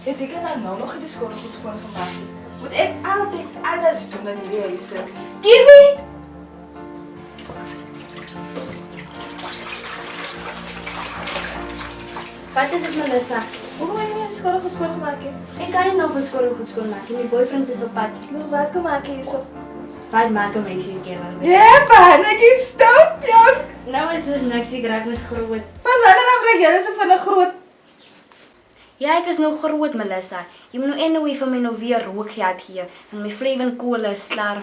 Het ek dan nou nog die skool goed skoon gemaak nie? Moet ek altyd alles doen in hierdie huise? Kirby! Wat is dit, Melissa? Hoekom het jy nie die skool goed skoon gemaak nie? Ek kan nie nou van skool goed skoon maak nie. My boyfriend is op pad. Nou, wat kom maak jy hierso? Wat maak 'n meisie 'n keer lang? Ja, man, ek is stout, jong! Nou is soos niks, ek raak mos groot. Van wanneer af raak jy so vinnig groot? Ja, ek is nou groot, Melissa. Jy moet nou anyway vir my nou weer rookgeld gee. En my Flavin kool is klaar.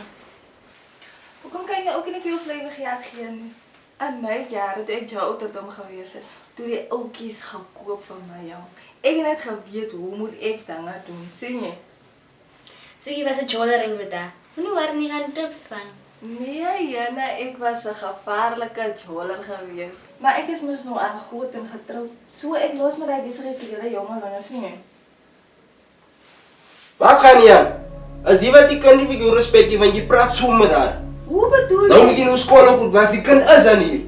Hoekom kan jy ook nie veel vlewe geld gee nie? In my jare toe ek jou ouderdom gewees het, toe die ouetjies gekoop vir my, jong. Ek het net geweet hoe moet ek dinge doen, sien jy? So jy was 'n jollering met haar. Moenie waar nie gaan tips van. Nee, Jana, ek was 'n gevaarlike joller gewees. Maar ek is mos nou al groot en getroud. So ek los met daai besigheid vir julle jongelinge, sien jy? Wat gaan jy aan? As die wat die kind nie vir jou respek gee, want jy praat so met haar. Hoe bedoel Nou jy? moet jy nou skool goed was, die kind is aan hier.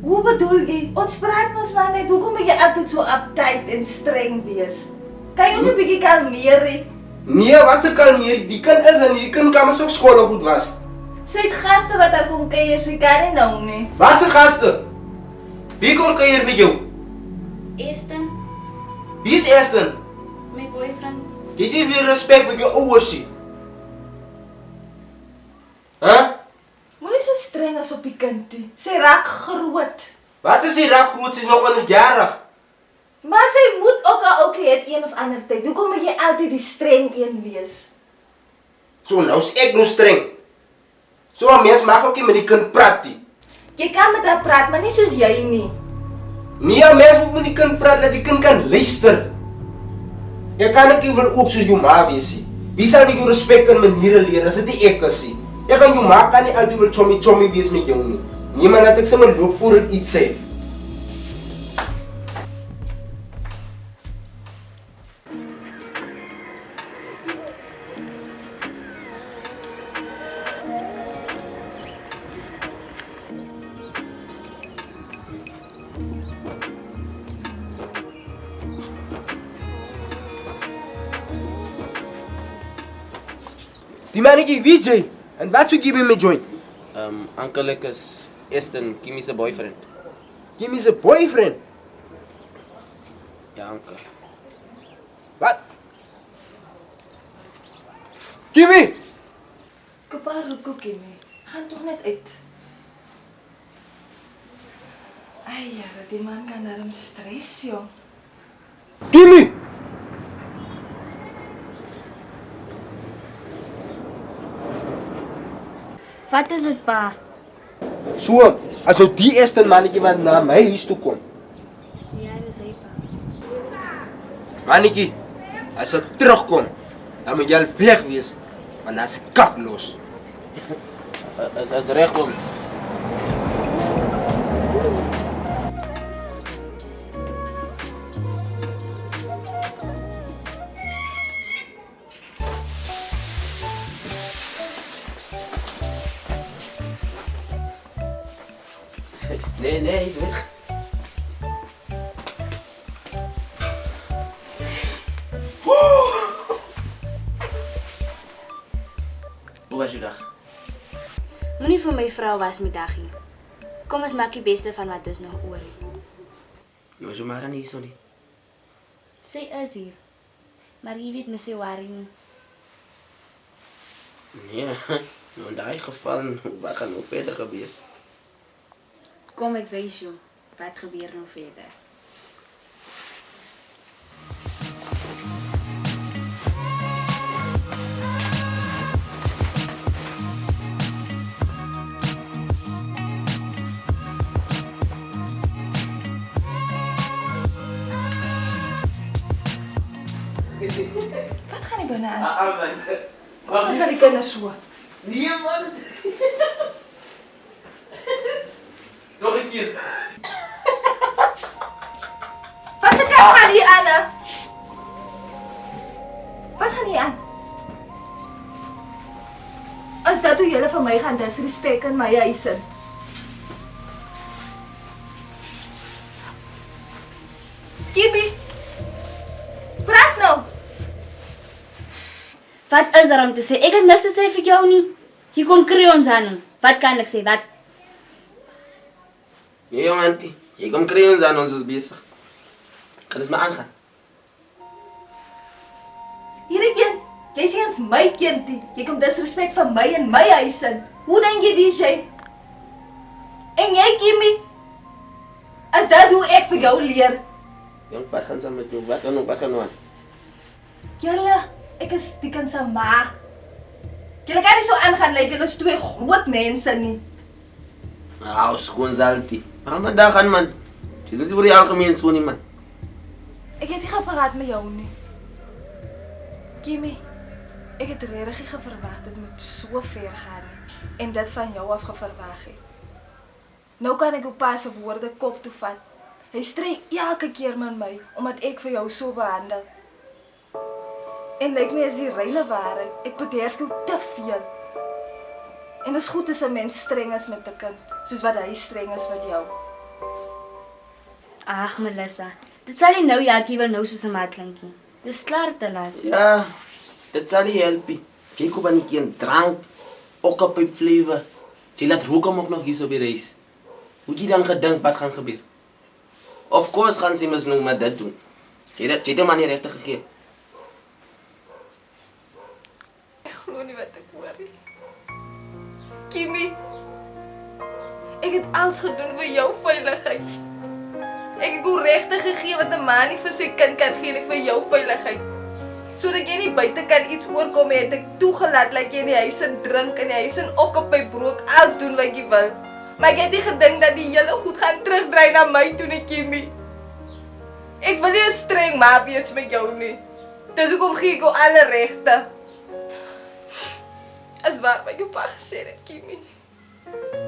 Hoe bedoel jy? Ons praat mos maar net, hoekom moet jy altyd so uptight en streng wees? Kan jy net 'n bietjie kalmeer? Hè? Nee, wat se kalmeer, die kind is aan hier, die kind kan mos ook skool goed was. Sy het gaste wat daar kom kuier, sy kan nie nou nie. Wat se gaste? Wie kom kuier vir jou? Eersten, Wie is eerste? my boyfriend. Dit is weer respek vir jou ouers nie. Huh? Moenie so streng as op die kind nie. Sy raak groot. Wat is die rap groot, sy is nog 100-jarig. Maar sy moet ook 'n ouetjie hê een of ander tyd. Hoekom moet jy altyd die streng een wees? So nou is ek nou streng. So 'n mens mag ook nie met die kind praat nie. Jy kan met haar praat, maar nie soos jy nie. Nee, 'n mens moet met die kind praat, dat die kind kan luister. Jy kan ook nie wil ook soos jou ma wees nie. Wie sal nie jou respek en maniere leer as dit nie ek is nie? Jy kan jou ma kan nie altyd wil chommy wees met jou nie. Nee, maar dat ek sommer loop voor ek iets sê. Die mannetjie, wie is jy? En wat soek jy by my joint? Uncle, ek is Aston, Kimmy se boyfriend. Kimmy se boyfriend. Ja, uncle. Wat? Kimmy! Kopa roekoekie nie. Gaan tog net uit. Ai ja, die man kan daarom stres, jong. Kimmy! Wat is dit, pa? So, as ou die eerste mannetjie wat na my huis toe kom. Ja, dis hy, pa. Mannetjie, as ek terugkom, dan moet jy al weg wees, want dan is ek kap los. As reg oom. Nee, hij is weg. Hoe was je dag? Moenie vir my vrou was met daggie. Kom ons maak die beste van wat ons nog oor het. Was je maar aan hier zo niet? Sy is hier. Maar jy weet my sy worry nie. Nee, in dat geval, wat gaat nog verder gebeuren? Kom ek wys jou wat gebeur nou verder. Wat gaan nie binne aan? Man. Wat gaan die kinders so? Nee, man. Nog een keer. Wat se kant gaan hier aan? Hè? Wat gaan hier aan? As dat hoe julle van my gaan disrespek in my huis in. Kimmy. Praat nou. Wat is daar om te sê? Ek het niks te sê vir jou nie. Hier kom kreons aan. Wat kan ek sê? Wat? Nee jong auntie, jy kom crayons aan, ons is besig. Kan eens maar aangaan. Hierdie kind, jy sê eens my kindie. Jy kom disrespek van my en my huis in. Hoe dink jy dis jy? En jy, Kimmy? As dat hoe ek vir jou leer. Jong, wat gaan saam met jou? Wat gaan nou aan? Julle, ek is die kind se ma. Julle kan nie so aangaan lyk julle is twee groot mense nie. Nou, skoon salty. Waarom vandag aan man? Jy is mos nie voor die algemeen so nie man. Ek het nie gepraat met jou nie. Kimmy, ek het regtig nie verwag dit moet so ver gaan nie. En dit van jou af geverwag het. Nou kan ek jou pa se woorde kop toe vat. Hy stry elke keer met my omdat ek vir jou so behandel. En lyk my as die reine waarheid. Ek bederf jou te veel. En dit is goed as 'n mens streng is met 'n kind, soos wat hy streng is met jou. Ag, Melissa. Dit sal nie nou jy wil nou soos 'n mat klink nie. Dis klaar te laat. Ja, dit sal nie help nie. Jy koop aan die kind drank, ook op pyp flavor. Jy laat rook hom ook nog hier so by reis. Hoe jy dan gedink wat gaan gebeur? Of course gaan sy mos nou maar dit doen. Jy het die man nie regtig gegee. Ek glo nie wat ek hoor nie. Kimmy, ek het alles gedoen vir jou veiligheid. Ek het jou regtig gegee wat 'n man nie vir sy kind kan gee nie, vir jou veiligheid. Sodat jy nie buite kan iets oorkom het ek toegelaat dat jy in die huis in drink en die huis in ook op my broek alles doen wat jy wil. Maar ek het nie gedink dat die hele goed gaan terugdraai na my toe nie, Kimmy. Ek wil nie 'n streng ma wees met jou nie. Dis hoekom gee ek jou alle regte. As wat jou pa gesê het, Kimmy.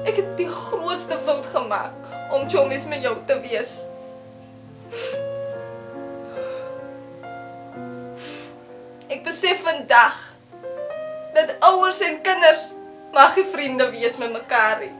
Ek het die grootste fout gemaak om chommies met jou te wees. Ek besef vandag dat ouers en kinders mag nie vriende wees met mekaar nie.